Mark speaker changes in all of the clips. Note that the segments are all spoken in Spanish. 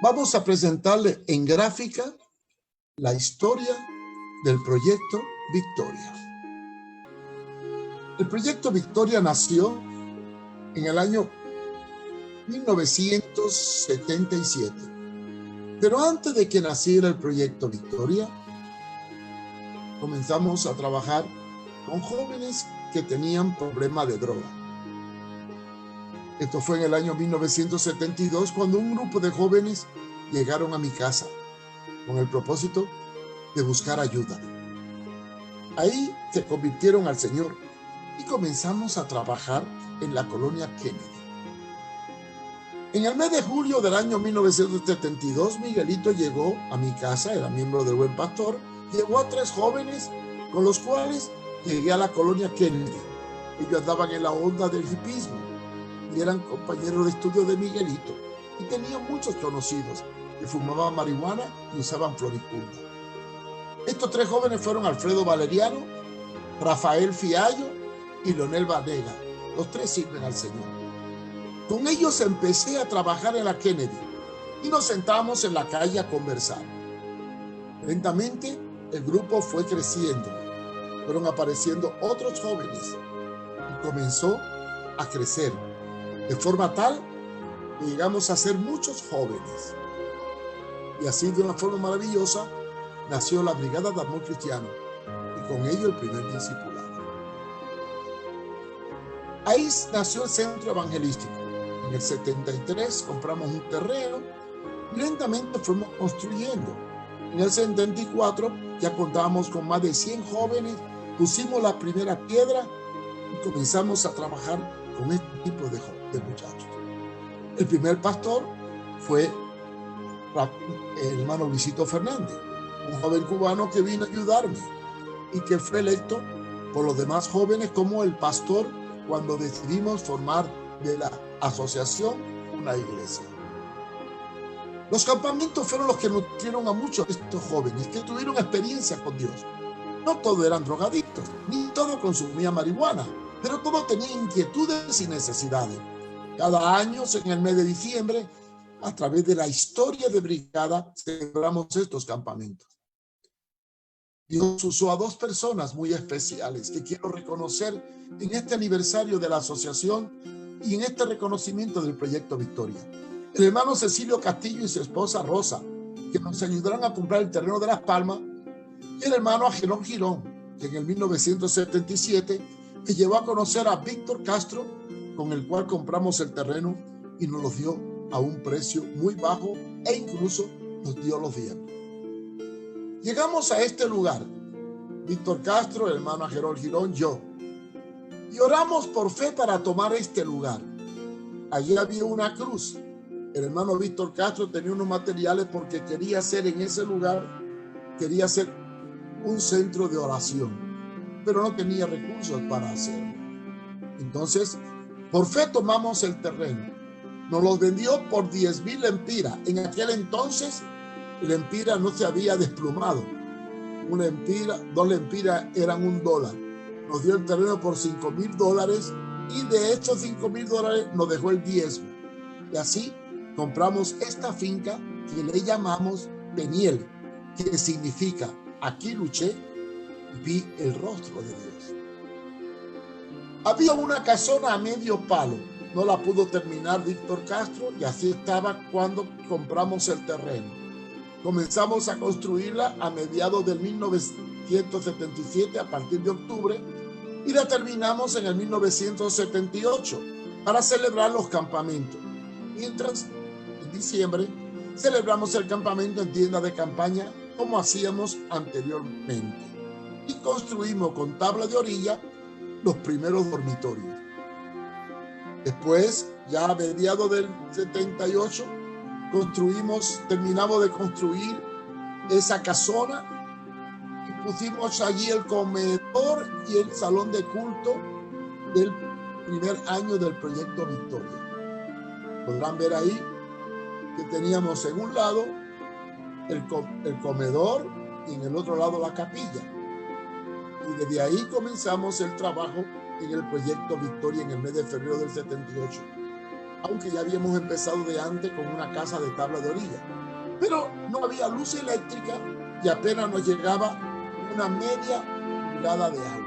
Speaker 1: Vamos a presentarle en gráfica la historia del proyecto Victoria. El proyecto Victoria nació en el año 1977. Pero antes de que naciera el proyecto Victoria, comenzamos a trabajar con jóvenes que tenían problemas de droga. Esto fue en el año 1972 cuando un grupo de jóvenes llegaron a mi casa con el propósito de buscar ayuda. Ahí se convirtieron al Señor y comenzamos a trabajar en la colonia Kennedy. En el mes de julio del año 1972, Miguelito llegó a mi casa, era miembro del Buen Pastor, llevó a 3 jóvenes con los cuales llegué a la colonia Kennedy. Ellos andaban en la onda del hipismo y eran compañeros de estudio de Miguelito y tenían muchos conocidos que fumaban marihuana y usaban floricunda. Estos 3 jóvenes fueron Alfredo Valeriano, Rafael Fiallo y Leonel Vanega. Los 3 sirven al Señor. Con ellos empecé a trabajar en la Kennedy y nos sentamos en la calle a conversar. Lentamente el grupo fue creciendo, fueron apareciendo otros jóvenes y comenzó a crecer de forma tal que llegamos a ser muchos jóvenes. Y así, de una forma maravillosa, nació la Brigada de Amor Cristiano y con ello el primer discipulado. Ahí nació el centro evangelístico. En el 73 compramos un terreno y lentamente fuimos construyendo. En el 74 ya contábamos con más de 100 jóvenes, pusimos la primera piedra y comenzamos a trabajar con este tipo de muchachos. El primer pastor fue el hermano Luisito Fernández, un joven cubano que vino a ayudarme y que fue electo por los demás jóvenes como el pastor cuando decidimos formar de la asociación una iglesia. Los campamentos fueron los que nutrieron a muchos de estos jóvenes que tuvieron experiencia con Dios. No todos eran drogadictos, ni todos consumían marihuana, pero todos tenían inquietudes y necesidades. Cada año, en el mes de diciembre, a través de la historia de Brigada, celebramos estos campamentos. Dios usó a 2 personas muy especiales que quiero reconocer en este aniversario de la asociación y en este reconocimiento del proyecto Victoria. El hermano Cecilio Castillo y su esposa Rosa, que nos ayudaron a comprar el terreno de Las Palmas, y el hermano Agelón Girón, que en el 1977 me llevó a conocer a Víctor Castro, con el cual compramos el terreno y nos lo dio a un precio muy bajo e incluso nos dio los diezmos. Llegamos a este lugar, Víctor Castro, el hermano Agelón Girón, yo, y oramos por fe para tomar este lugar. Allí había una cruz. El hermano Víctor Castro tenía unos materiales porque quería hacer en ese lugar, quería hacer un centro de oración, pero no tenía recursos para hacerlo. Entonces, por fe tomamos el terreno. Nos lo vendió por 10,000 lempiras. En aquel entonces, el lempira no se había desplumado. Una lempira, 2 lempiras eran $1. Nos dio el terreno por $5,000 y de estos $5,000 nos dejó el diezmo. Y así compramos esta finca que le llamamos Peniel, que significa aquí luché y vi el rostro de Dios. Había una casona a medio palo, no la pudo terminar Víctor Castro y así estaba cuando compramos el terreno. Comenzamos a construirla a mediados del 1977, a partir de octubre, y la terminamos en el 1978 para celebrar los campamentos. Mientras, en diciembre, celebramos el campamento en tienda de campaña como hacíamos anteriormente y construimos con tabla de orilla los primeros dormitorios. Después, ya a mediados del 78, terminamos de construir esa casona y pusimos allí el comedor y el salón de culto del primer año del proyecto Victoria. Podrán ver ahí que teníamos en un lado el comedor y en el otro lado la capilla. Y desde ahí comenzamos el trabajo en el proyecto Victoria en el mes de febrero del 78. Aunque ya habíamos empezado de antes con una casa de tabla de orilla. pero no había luz eléctrica y apenas nos llegaba una media pulgada de agua.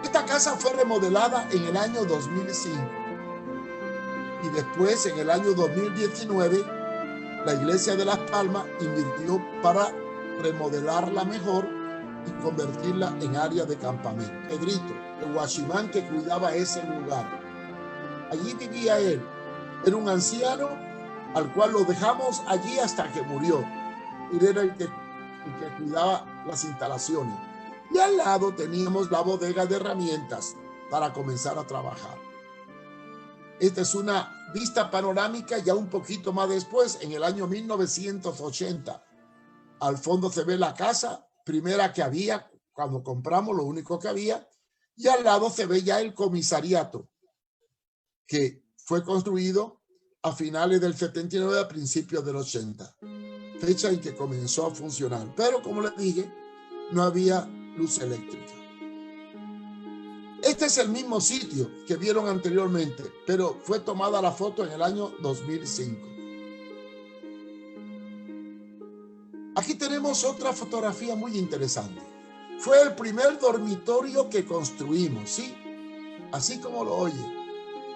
Speaker 1: Esta casa fue remodelada en el año 2005 y después, en el año 2019, la Iglesia de Las Palmas invirtió para remodelarla mejor y convertirla en área de campamento. Pedrito, el guachimán que cuidaba ese lugar, allí vivía él. Era un anciano al cual lo dejamos allí hasta que murió. Él era el que cuidaba las instalaciones. Y al lado teníamos la bodega de herramientas para comenzar a trabajar. Esta es una vista panorámica ya un poquito más después, en el año 1980. Al fondo se ve la casa primera que había cuando compramos, lo único que había, y al lado se ve ya el comisariato, que fue construido a finales del 79, a principios del 80, fecha en que comenzó a funcionar. Pero como les dije, no había luz eléctrica. Este es el mismo sitio que vieron anteriormente, pero fue tomada la foto en el año 2005. Aquí tenemos otra fotografía muy interesante. Fue el primer dormitorio que construimos, ¿sí? Así como lo oye.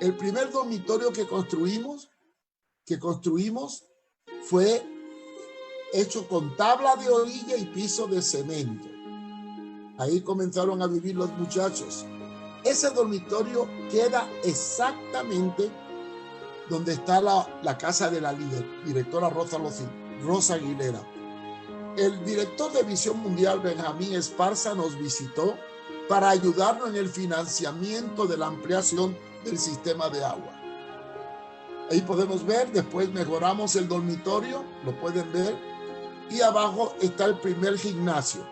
Speaker 1: El primer dormitorio que construimos fue hecho con tabla de orilla y piso de cemento. Ahí comenzaron a vivir los muchachos. Ese dormitorio queda exactamente donde está la casa de la directora Rosa Aguilera. El director de Visión Mundial, Benjamín Esparza, nos visitó para ayudarnos en el financiamiento de la ampliación del sistema de agua. Ahí podemos ver, después mejoramos el dormitorio, lo pueden ver, y abajo está el primer gimnasio.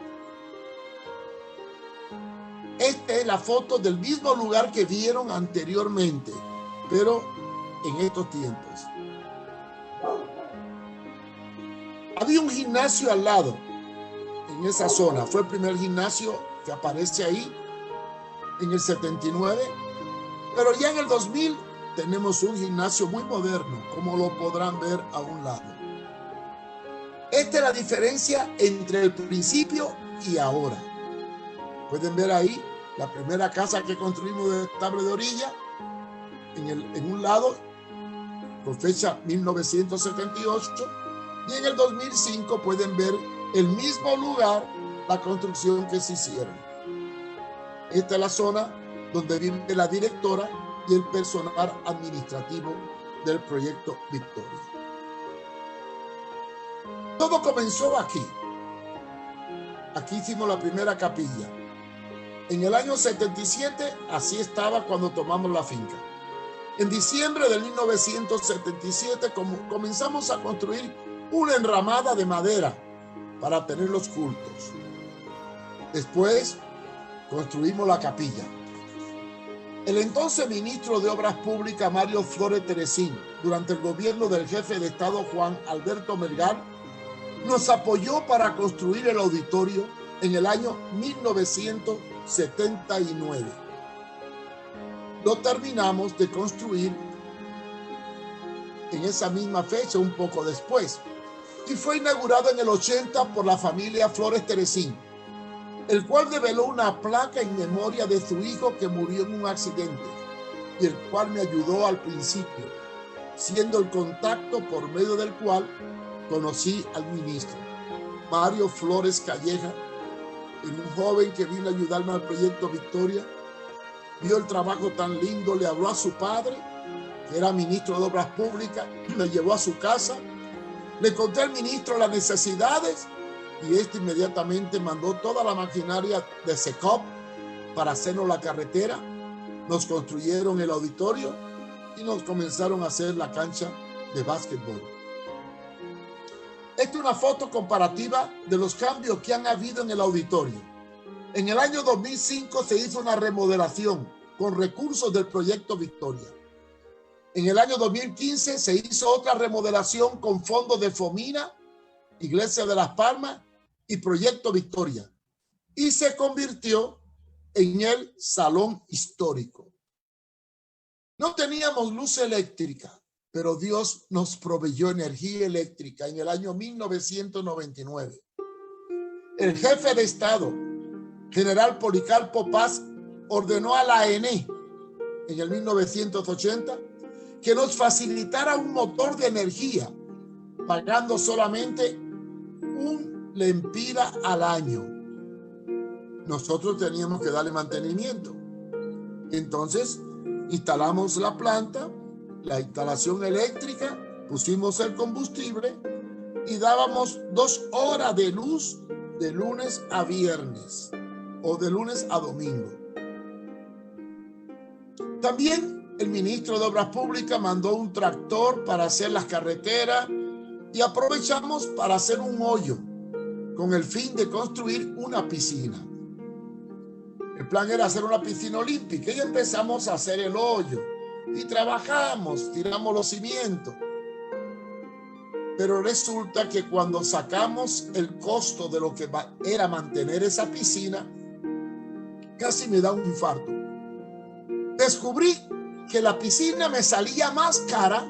Speaker 1: Esta es la foto del mismo lugar que vieron anteriormente, pero en estos tiempos. Había un gimnasio al lado, en esa zona. Fue el primer gimnasio que aparece ahí, en el 79. Pero ya en el 2000 tenemos un gimnasio muy moderno, como lo podrán ver a un lado. Esta es la diferencia entre el principio y ahora. Pueden ver ahí la primera casa que construimos de tabla de orilla, en un lado, con fecha 1978, y en el 2005 pueden ver el mismo lugar, la construcción que se hicieron. Esta es la zona donde vive la directora y el personal administrativo del proyecto Victoria. Todo comenzó aquí. Aquí hicimos la primera capilla. En el año 77, así estaba cuando tomamos la finca. En diciembre de 1977 comenzamos a construir una enramada de madera para tener los cultos. Después construimos la capilla. El entonces ministro de Obras Públicas, Mario Flores Teresín, durante el gobierno del jefe de Estado Juan Alberto Melgar, nos apoyó para construir el auditorio en el año 1979. Lo terminamos de construir en esa misma fecha, un poco después, y fue inaugurado en el 80 por la familia Flores Teresín, el cual reveló una placa en memoria de su hijo que murió en un accidente y el cual me ayudó al principio, siendo el contacto por medio del cual conocí al ministro Mario Flores Calleja, un joven que vino a ayudarme al proyecto Victoria. Vio el trabajo tan lindo, le habló a su padre, que era ministro de Obras Públicas, me llevó a su casa, le conté al ministro las necesidades y este inmediatamente mandó toda la maquinaria de SECOP para hacernos la carretera. Nos construyeron el auditorio y nos comenzaron a hacer la cancha de básquetbol. Esta es una foto comparativa de los cambios que han habido en el auditorio. En el año 2005 se hizo una remodelación con recursos del proyecto Victoria. En el año 2015 se hizo otra remodelación con fondos de Fomina, Iglesia de Las Palmas y Proyecto Victoria. Y se convirtió en el Salón Histórico. No teníamos luz eléctrica, pero Dios nos proveyó energía eléctrica en el año 1999. El jefe de Estado, general Policarpo Paz, ordenó a la ANE en el 1980 que nos facilitara un motor de energía, pagando solamente un lempira al año. Nosotros teníamos que darle mantenimiento. Entonces, instalamos la planta, la instalación eléctrica, pusimos el combustible y dábamos 2 horas de luz de lunes a viernes o de lunes a domingo. También el ministro de Obras Públicas mandó un tractor para hacer las carreteras y aprovechamos para hacer un hoyo con el fin de construir una piscina. El plan era hacer una piscina olímpica y empezamos a hacer el hoyo y trabajamos, tiramos los cimientos. Pero resulta que cuando sacamos el costo de lo que era mantener esa piscina, casi me da un infarto. Descubrí que la piscina me salía más cara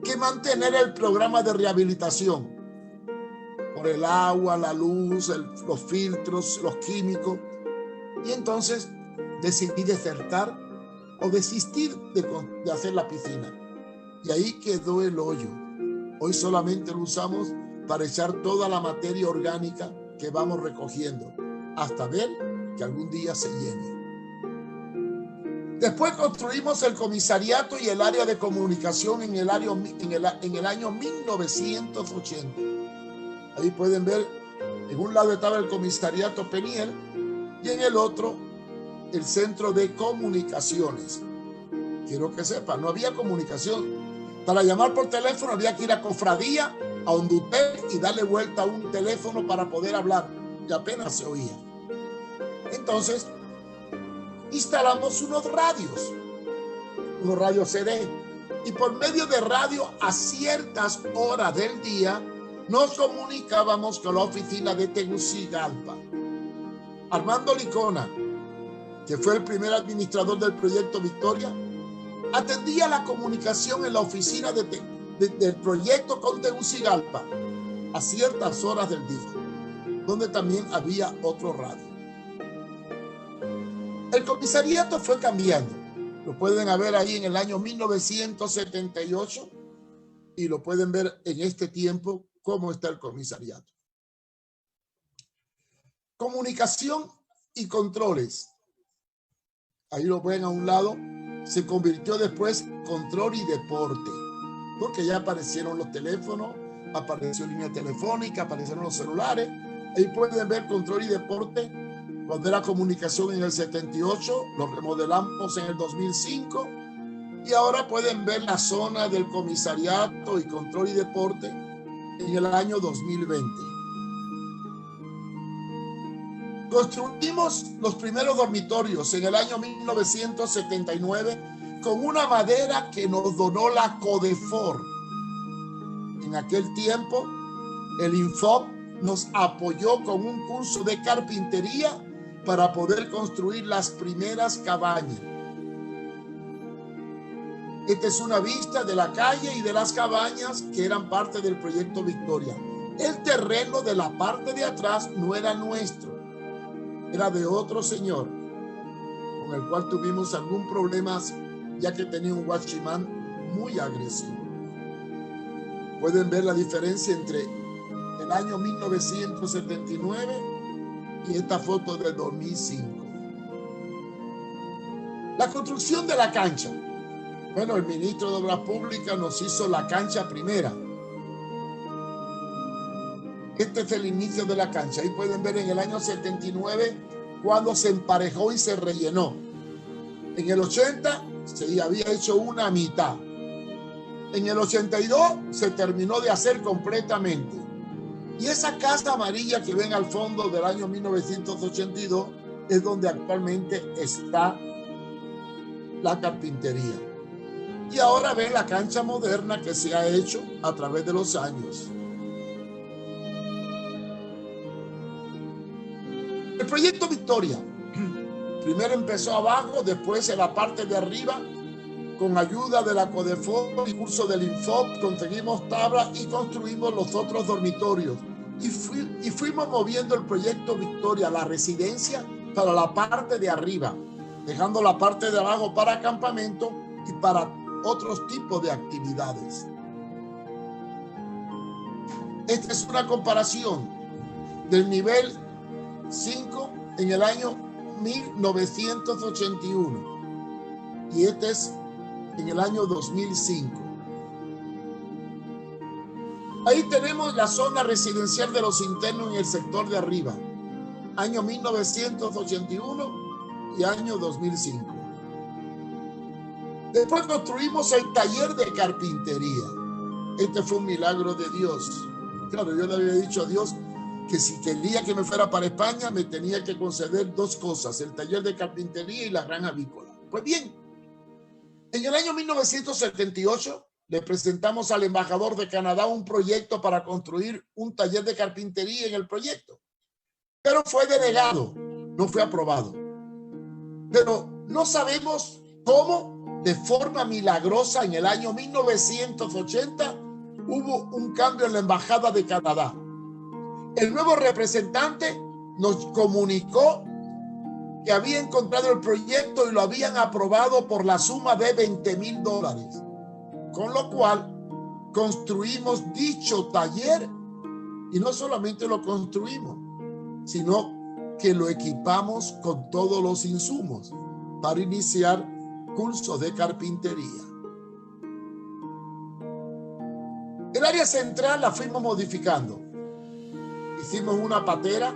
Speaker 1: que mantener el programa de rehabilitación. Por el agua, la luz, los filtros, los químicos. Y entonces decidí desertar o desistir de hacer la piscina. Y ahí quedó el hoyo. Hoy solamente lo usamos para echar toda la materia orgánica que vamos recogiendo, hasta ver que algún día se llene. Después construimos el comisariato y el área de comunicación en el año 1980. Ahí pueden ver, en un lado estaba el comisariato Peniel y en el otro el centro de comunicaciones. Quiero que sepan, no había comunicación. Para llamar por teléfono había que ir a Cofradía, a Hondutel y darle vuelta a un teléfono para poder hablar. Y apenas se oía. Entonces, instalamos unos radios CD. Y por medio de radio, a ciertas horas del día, nos comunicábamos con la oficina de Tegucigalpa. Armando Licona, que fue el primer administrador del proyecto Victoria, atendía la comunicación en la oficina del proyecto con Tegucigalpa a ciertas horas del día, donde también había otro radio. El comisariato fue cambiando. Lo pueden ver ahí en el año 1978 y lo pueden ver en este tiempo cómo está el comisariato. Comunicación y controles. Ahí lo ven a un lado. Se convirtió después en control y deporte, porque ya aparecieron los teléfonos, apareció línea telefónica, aparecieron los celulares. Ahí pueden ver control y deporte. Cuando era comunicación en el 78, lo remodelamos en el 2005 y ahora pueden ver la zona del comisariato y control y deporte en el año 2020. Construimos los primeros dormitorios en el año 1979 con una madera que nos donó la Codefor. En aquel tiempo, el Infop nos apoyó con un curso de carpintería para poder construir las primeras cabañas. Esta es una vista de la calle y de las cabañas que eran parte del proyecto Victoria. El terreno de la parte de atrás no era nuestro, era de otro señor, con el cual tuvimos algún problema, ya que tenía un guachimán muy agresivo. Pueden ver la diferencia entre el año 1979 y esta foto de 2005. La construcción de la cancha. Bueno, el ministro de Obras Públicas nos hizo la cancha primera. Este es el inicio de la cancha. Ahí pueden ver en el año 79 cuando se emparejó y se rellenó. En el 80 se había hecho una mitad. En el 82 se terminó de hacer completamente. Y esa casa amarilla que ven al fondo del año 1982 es donde actualmente está la carpintería. Y ahora ven la cancha moderna que se ha hecho a través de los años. El proyecto Victoria primero empezó abajo, después en la parte de arriba con ayuda de la CODEFOP y curso del INFOP, conseguimos tablas y construimos los otros dormitorios. Y fuimos moviendo el proyecto Victoria, la residencia, para la parte de arriba, dejando la parte de abajo para campamento y para otros tipos de actividades. Esta es una comparación del nivel 5 en el año 1981 y este es en el año 2005. Ahí tenemos la zona residencial de los internos en el sector de arriba, año 1981 y año 2005. Después construimos el taller de carpintería. Este fue un milagro de Dios. Claro, yo le había dicho a Dios que si quería que me fuera para España, me tenía que conceder dos cosas, el taller de carpintería y la granja avícola. Pues bien, en el año 1978 le presentamos al embajador de Canadá un proyecto para construir un taller de carpintería en el proyecto. Pero fue denegado, no fue aprobado. Pero no sabemos cómo, de forma milagrosa, en el año 1980 hubo un cambio en la embajada de Canadá. El nuevo representante nos comunicó que había encontrado el proyecto y lo habían aprobado por la suma de $20,000. Con lo cual construimos dicho taller y no solamente lo construimos, sino que lo equipamos con todos los insumos para iniciar cursos de carpintería. El área central la fuimos modificando. Hicimos una patera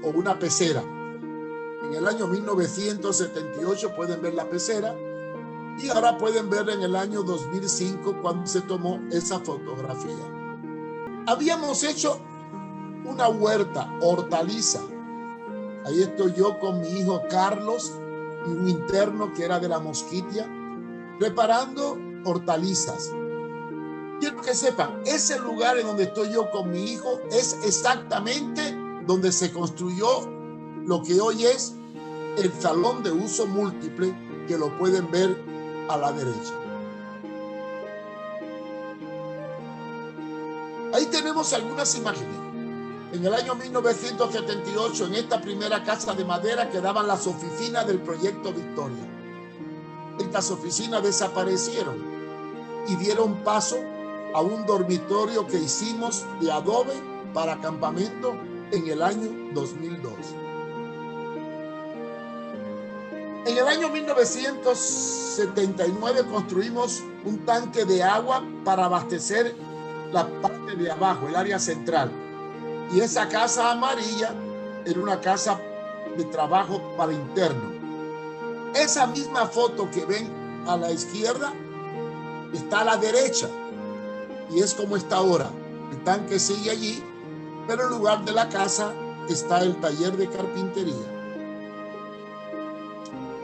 Speaker 1: o una pecera. En el año 1978 pueden ver la pecera y ahora pueden ver en el año 2005 cuando se tomó esa fotografía. Habíamos hecho una huerta, hortaliza. Ahí estoy yo con mi hijo Carlos y un interno que era de la Mosquitia, preparando hortalizas. Quiero que sepan, ese lugar en donde estoy yo con mi hijo es exactamente donde se construyó lo que hoy es el salón de uso múltiple, que lo pueden ver a la derecha. Ahí tenemos algunas imágenes. En el año 1978, en esta primera casa de madera quedaban las oficinas del proyecto Victoria. Estas oficinas desaparecieron y dieron paso a un dormitorio que hicimos de adobe para campamento en el año 2002. En el año 1979 construimos un tanque de agua para abastecer la parte de abajo, el área central. Y esa casa amarilla era una casa de trabajo para interno. Esa misma foto que ven a la izquierda está a la derecha. Y es como está ahora. El tanque sigue allí, pero en lugar de la casa está el taller de carpintería.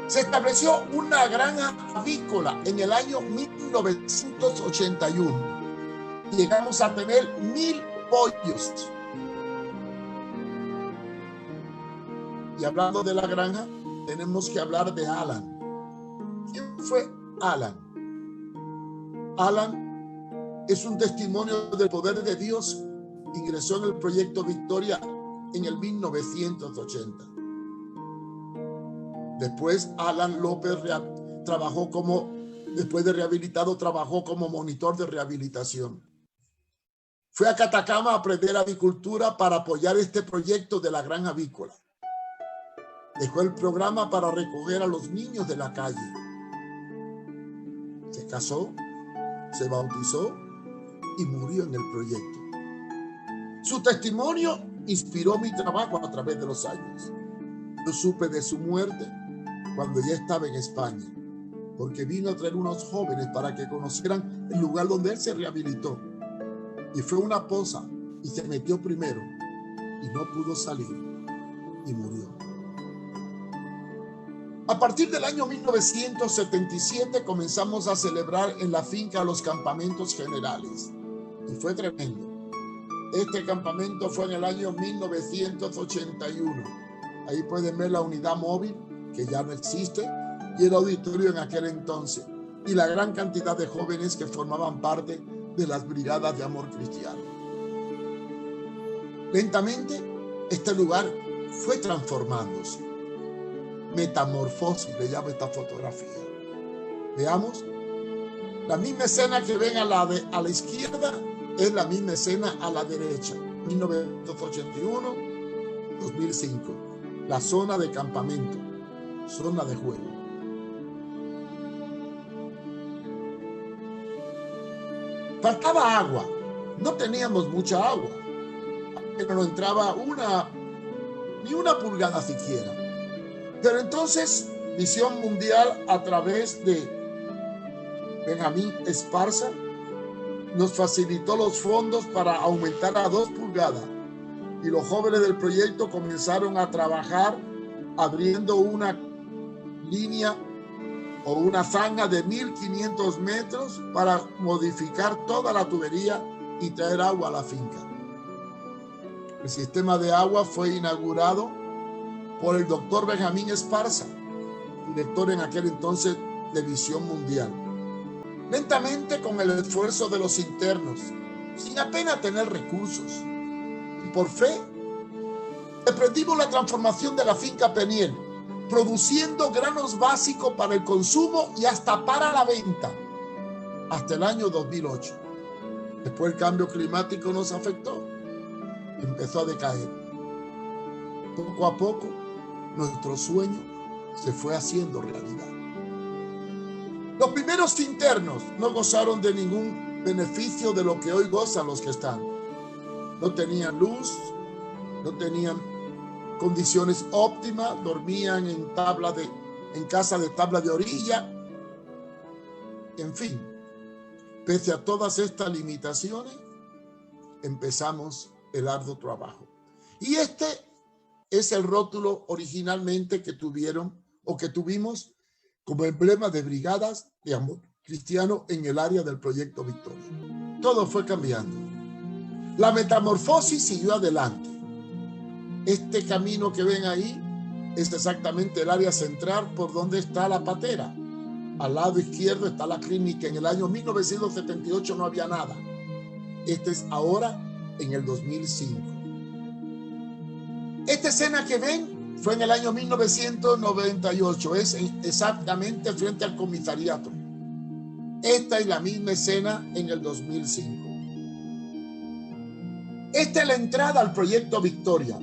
Speaker 1: Se estableció una granja avícola en el año 1981. Llegamos a tener 1,000 pollos. Y hablando de la granja, tenemos que hablar de Alan. ¿Quién fue Alan? Alan es un testimonio del poder de Dios. Ingresó en el proyecto Victoria en el 1980. Después Alan López trabajó después de rehabilitado, trabajó como monitor de rehabilitación. Fue a Catacama a aprender avicultura para apoyar este proyecto de la granja avícola. Dejó el programa para recoger a los niños de la calle. Se casó, se bautizó y murió en el proyecto. Su testimonio inspiró mi trabajo a través de los años. Yo supe de su muerte cuando ya estaba en España, porque vino a traer unos jóvenes para que conocieran el lugar donde él se rehabilitó. Y fue una poza y se metió primero y no pudo salir y murió. A partir del año 1977 comenzamos a celebrar en la finca los campamentos generales y fue tremendo. Este campamento fue en el año 1981. Ahí pueden ver la unidad móvil, que ya no existe, y el auditorio en aquel entonces. y la gran cantidad de jóvenes que formaban parte de las brigadas de amor cristiano. Lentamente, este lugar fue transformándose. Metamorfosis le llamo esta fotografía. Veamos. La misma escena que ven a la izquierda es la misma escena a la derecha. 1981, 2005. La zona de campamento, zona de juego. Faltaba agua. No teníamos mucha agua. Pero no entraba ni una pulgada siquiera. Pero entonces, Misión Mundial, a través de Benjamín Esparza, nos facilitó los fondos para aumentar a 2 pulgadas. Y los jóvenes del proyecto comenzaron a trabajar abriendo una línea o una zanja de 1.500 metros para modificar toda la tubería y traer agua a la finca. El sistema de agua fue inaugurado por el doctor Benjamín Esparza, director en aquel entonces de Visión Mundial. Lentamente, con el esfuerzo de los internos, sin apenas tener recursos, y por fe, emprendimos la transformación de la finca Peniel, produciendo granos básicos para el consumo y hasta para la venta, hasta el año 2008. Después el cambio climático nos afectó y empezó a decaer. Poco a poco, nuestro sueño se fue haciendo realidad. Los primeros internos no gozaron de ningún beneficio de lo que hoy gozan los que están. No tenían luz, no tenían condiciones óptimas, dormían en casa de tabla de orilla. En fin, pese a todas estas limitaciones, empezamos el arduo trabajo. Y este es el rótulo originalmente que tuvimos como emblema de brigadas de amor cristiano en el área del proyecto Victoria. Todo fue cambiando. La metamorfosis siguió adelante. Este camino que ven ahí es exactamente el área central por donde está la patera. Al lado izquierdo está la clínica. En el año 1978 no había nada. Este es ahora en el 2005. Esta escena que ven fue en el año 1998. Es exactamente frente al comisariato. Esta es la misma escena en el 2005. Esta es la entrada al proyecto Victoria.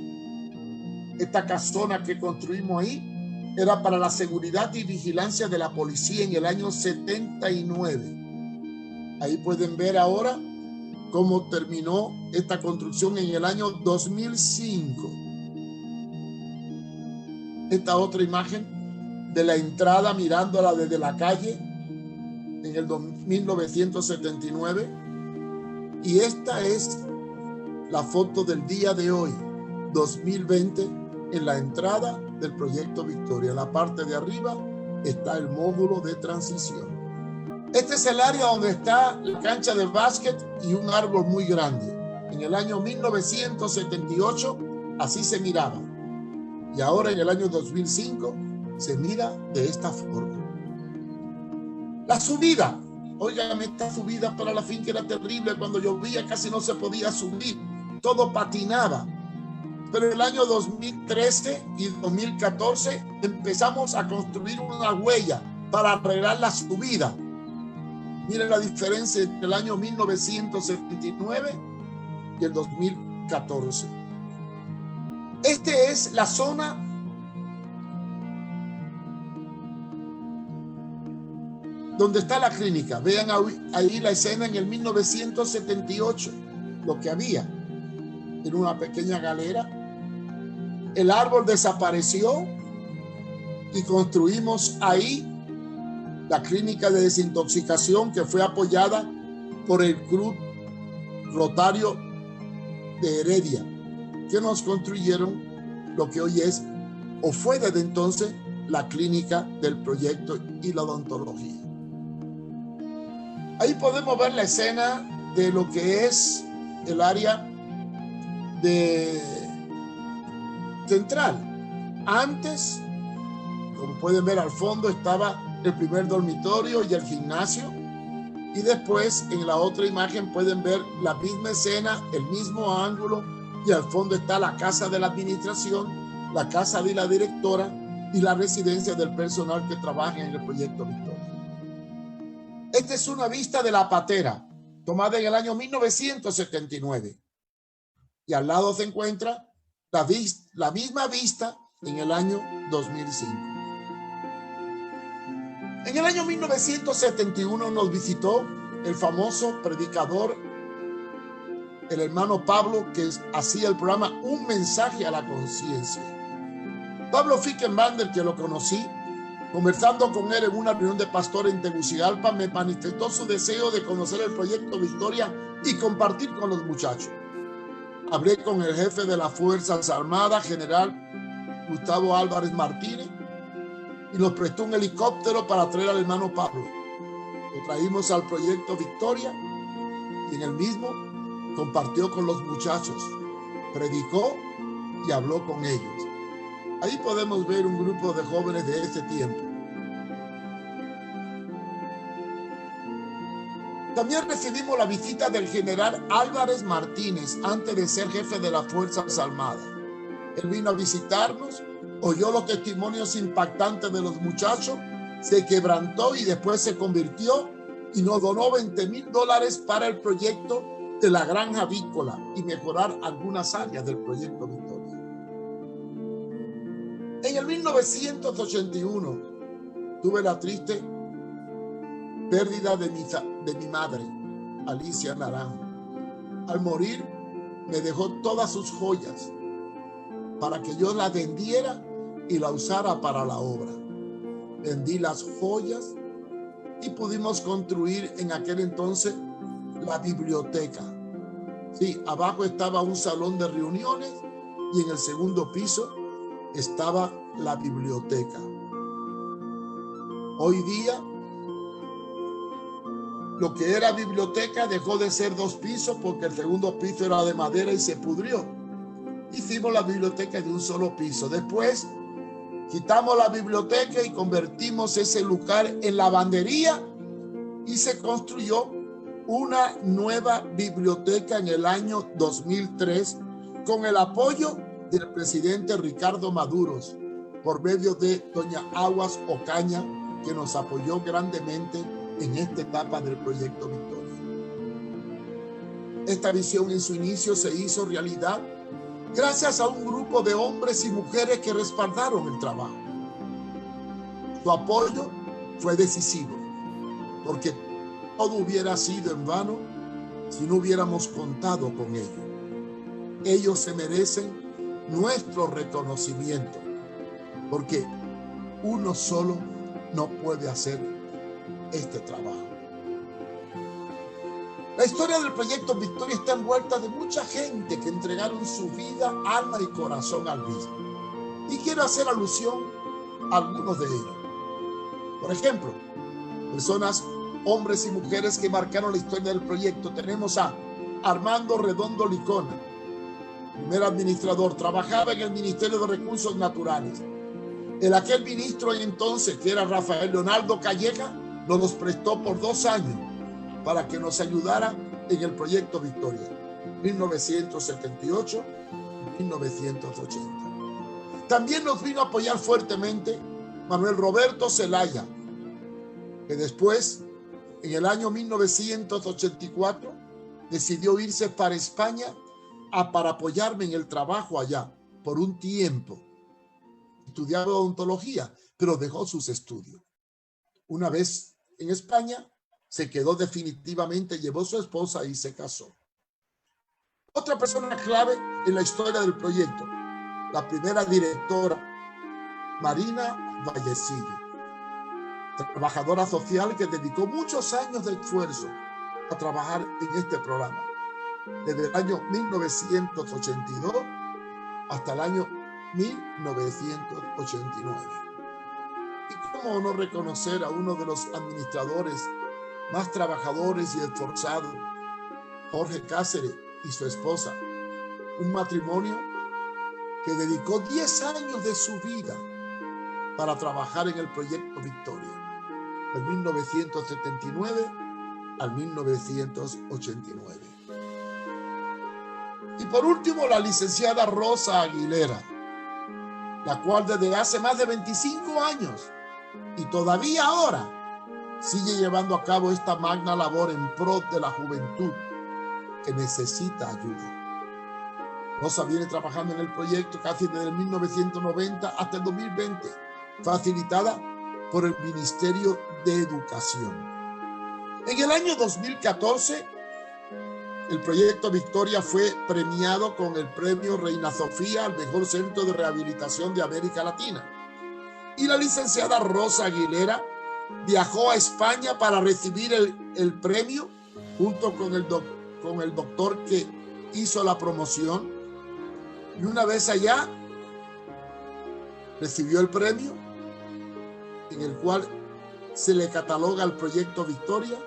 Speaker 1: Esta casona que construimos ahí era para la seguridad y vigilancia de la policía en el año 79. Ahí pueden ver ahora cómo terminó esta construcción en el año 2005. Esta otra imagen de la entrada mirándola desde la calle en el 1979. Y esta es la foto del día de hoy, 2020, en la entrada del proyecto Victoria. En la parte de arriba está el módulo de transición. Este es el área donde está la cancha de básquet y un árbol muy grande. En el año 1978 así se miraba. Y ahora en el año 2005 se mira de esta forma. La subida. Óigame, esta subida para la finca era terrible. Cuando llovía casi no se podía subir. Todo patinaba. Pero en el año 2013 y 2014 empezamos a construir una huella para arreglar la subida. Miren la diferencia entre el año 1979 y el 2014. Esta es la zona donde está la clínica. Vean ahí la escena en el 1978, lo que había. En una pequeña galera. El árbol desapareció y construimos ahí la clínica de desintoxicación que fue apoyada por el Club Rotario de Heredia, que nos construyeron lo que hoy es o fue desde entonces la clínica del proyecto y la odontología. Ahí podemos ver la escena de lo que es el área de central. Antes, como pueden ver al fondo, estaba el primer dormitorio y el gimnasio. Y después en la otra imagen pueden ver la misma escena, el mismo ángulo, y al fondo está la casa de la administración, la casa de la directora y la residencia del personal que trabaja en el proyecto Victoria. Esta es una vista de la patera tomada en el año 1979 y al lado se encuentra la misma vista en el año 2005. En el año 1971 nos visitó el famoso predicador, el hermano Pablo, que hacía el programa Un Mensaje a la Conciencia. Pablo Fickenbander, que lo conocí, conversando con él en una reunión de pastores en Tegucigalpa, me manifestó su deseo de conocer el proyecto Victoria y compartir con los muchachos. Hablé con el jefe de las Fuerzas Armadas, general Gustavo Álvarez Martínez, y nos prestó un helicóptero para traer al hermano Pablo. Lo traímos al proyecto Victoria y en el mismo compartió con los muchachos, predicó y habló con ellos. Ahí podemos ver un grupo de jóvenes de ese tiempo. También recibimos la visita del general Álvarez Martínez antes de ser jefe de las Fuerzas Armadas. Él vino a visitarnos, oyó los testimonios impactantes de los muchachos, se quebrantó y después se convirtió y nos donó $20,000 para el proyecto de la granja avícola y mejorar algunas áreas del proyecto Victoria. En el 1981 tuve la triste pérdida de mi madre, Alicia Naranjo. Al morir me dejó todas sus joyas para que yo la vendiera y la usara para la obra. Vendí las joyas y pudimos construir en aquel entonces la biblioteca. Sí, abajo estaba un salón de reuniones y en el segundo piso estaba la biblioteca. Hoy día, lo que era biblioteca dejó de ser 2 pisos porque el segundo piso era de madera y se pudrió. Hicimos la biblioteca de un solo piso. Después quitamos la biblioteca y convertimos ese lugar en lavandería y se construyó una nueva biblioteca en el año 2003 con el apoyo del presidente Ricardo Maduro por medio de doña Aguas Ocaña, que nos apoyó grandemente en esta etapa del proyecto Victoria. Esta visión en su inicio se hizo realidad gracias a un grupo de hombres y mujeres que respaldaron el trabajo. Su apoyo fue decisivo, porque todo hubiera sido en vano si no hubiéramos contado con ellos. Ellos se merecen nuestro reconocimiento, porque uno solo no puede hacer este trabajo. La historia del proyecto Victoria está envuelta de mucha gente que entregaron su vida, alma y corazón al mismo. Y quiero hacer alusión a algunos de ellos. Por ejemplo, personas, hombres y mujeres que marcaron la historia del proyecto. Tenemos a Armando Redondo Licona, primer administrador, trabajaba en el Ministerio de Recursos Naturales. Aquel ministro entonces, que era Rafael Leonardo Calleja, nos los prestó por 2 años para que nos ayudara en el proyecto Victoria, 1978 y 1980. También nos vino a apoyar fuertemente Manuel Roberto Zelaya, que después, en el año 1984, decidió irse para España para apoyarme en el trabajo allá por un tiempo. Estudiaba odontología, pero dejó sus estudios. Una vez en España, se quedó definitivamente, llevó su esposa y se casó. Otra persona clave en la historia del proyecto, la primera directora, Marina Vallecillo, trabajadora social que dedicó muchos años de esfuerzo a trabajar en este programa, desde el año 1982 hasta el año 1989. ¿Y cómo no reconocer a uno de los administradores más trabajadores y esforzados, Jorge Cáceres y su esposa? Un matrimonio que dedicó 10 años de su vida para trabajar en el proyecto Victoria. de 1979 al 1989. Y por último, la licenciada Rosa Aguilera, la cual desde hace más de 25 años y todavía ahora sigue llevando a cabo esta magna labor en pro de la juventud que necesita ayuda. Rosa viene trabajando en el proyecto casi desde 1990 hasta el 2020, facilitada por el Ministerio de Educación. En el año 2014, el proyecto Victoria fue premiado con el premio Reina Sofía al mejor centro de rehabilitación de América Latina. Y la licenciada Rosa Aguilera viajó a España para recibir el premio junto con el doctor que hizo la promoción. Y una vez allá, recibió el premio en el cual se le cataloga al proyecto Victoria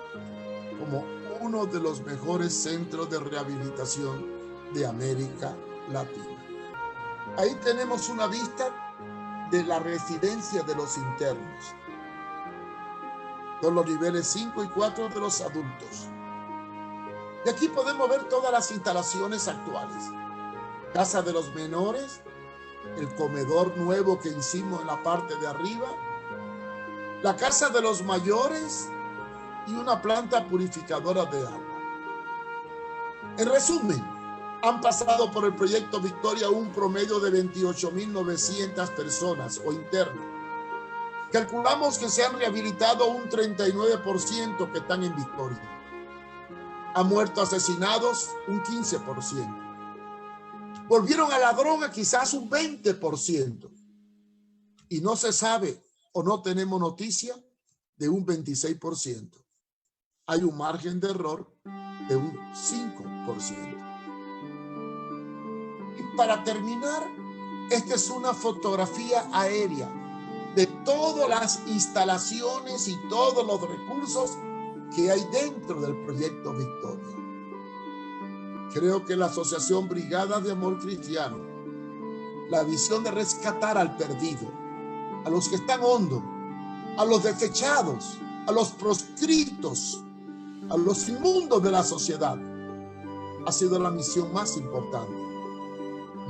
Speaker 1: como uno de los mejores centros de rehabilitación de América Latina. Ahí tenemos una vista de la residencia de los internos, con los niveles 5 y 4 de los adultos. Y aquí podemos ver todas las instalaciones actuales. Casa de los menores, el comedor nuevo que hicimos en la parte de arriba, la casa de los mayores y una planta purificadora de agua. En resumen, han pasado por el proyecto Victoria un promedio de 28.900 personas o internos. Calculamos que se han rehabilitado un 39% que están en Victoria. Han muerto asesinados un 15%. Volvieron a la droga quizás un 20%. Y no se sabe o no tenemos noticia de un 26%. Hay un margen de error de un 5%. Y para terminar, esta es una fotografía aérea de todas las instalaciones y todos los recursos que hay dentro del proyecto Victoria. Creo que la Asociación Brigadas de Amor Cristiano, la visión de rescatar al perdido, a los que están hondos, a los desechados, a los proscritos, a los inmundos de la sociedad, ha sido la misión más importante.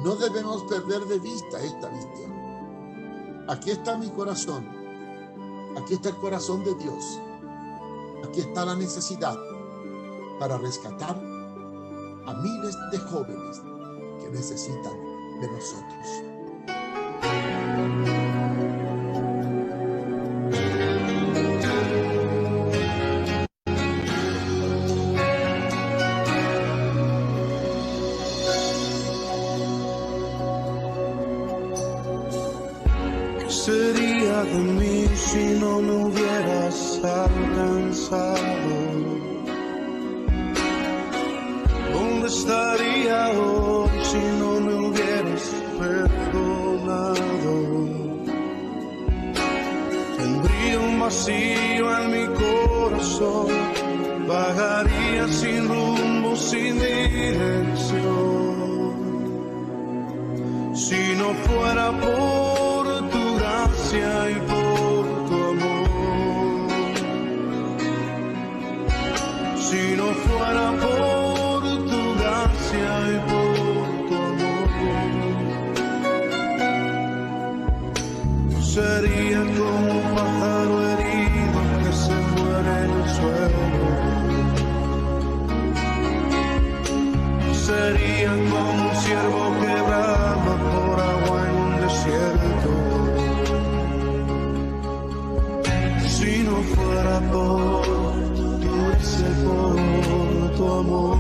Speaker 1: No debemos perder de vista esta visión. Aquí está mi corazón, aquí está el corazón de Dios, aquí está la necesidad para rescatar a miles de jóvenes que necesitan de nosotros.
Speaker 2: ¿Qué sería de mí si no me hubieras alcanzado? ¿Dónde estaría hoy si no me hubieras perdonado? Tendría un vacío en mi corazón, vagaría sin rumbo, sin dirección. Si no fuera por tu gracia y por tu amor, si no fuera por tu gracia y por tu amor, sería como un pájaro herido que se muere en el suelo, sería como un ciervo que brama por agua en un desierto. Si no fuera por tu gracia y por tu amor,